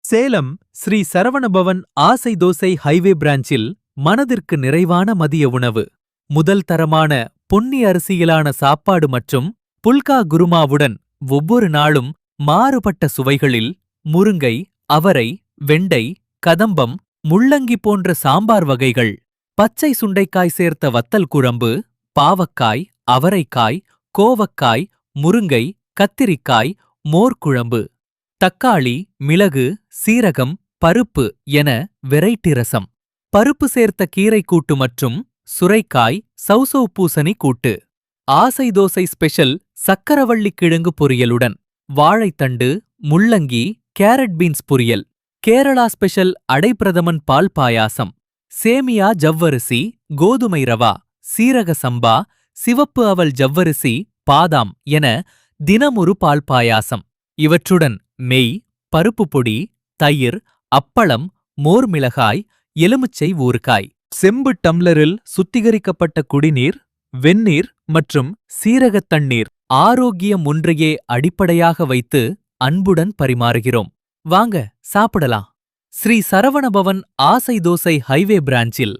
சேலம் ஸ்ரீ சரவணபவன் ஆசை தோசை ஹைவே பிரான்ச்சில் மனதிற்கு நிறைவான மதிய உணவு. முதல் தரமான பொன்னி அரிசியிலான சாப்பாடு மற்றும் புல்கா குருமாவுடன் ஒவ்வொரு நாளும் மாறுபட்ட சுவைகளில் முருங்கை, அவரை, வெண்டை, கதம்பம், முள்ளங்கி போன்ற சாம்பார் வகைகள், பச்சை சுண்டைக்காய் சேர்த்த வத்தல் குழம்பு, பாவக்காய், அவரைக்காய், கோவக்காய், முருங்கை, கத்திரிக்காய், மோர்க்குழம்பு, தக்காளி, மிளகு, சீரகம், பருப்பு என வெரைட்டி ரசம், பருப்பு சேர்த்த கீரை கூட்டு மற்றும் சுரைக்காய், சௌசௌ பூசணி கூட்டு, ஆசை தோசை ஸ்பெஷல் சக்கரவள்ளி கிழங்கு பொரியலுடன் வாழைத்தண்டு, முள்ளங்கி, கேரட் பீன்ஸ் பொரியல், கேரளா ஸ்பெஷல் அடைப்பிரதமன் பால் பாயாசம், சேமியா ஜவ்வரிசி, கோதுமை ரவா, சீரக சம்பா, சிவப்பு அவல் ஜவ்வரிசி, பாதாம் என தினமொரு பால் பாயாசம். இவற்றுடன் மெய், பருப்பு பொடி, தயிர், அப்பளம், மோர் மிளகாய், எலுமிச்சை ஊறுகாய், செம்பு டம்ளரில் சுத்திகரிக்கப்பட்ட குடிநீர், வெந்நீர் மற்றும் சீரகத் தண்ணீர், ஆரோக்கியம் ஒன்றையே அடிப்படையாக வைத்து அன்புடன் பரிமாறுகிறோம். வாங்க சாப்பிடலாம். ஸ்ரீ சரவணபவன் ஆசை தோசை ஹைவே பிரான்ச்சில்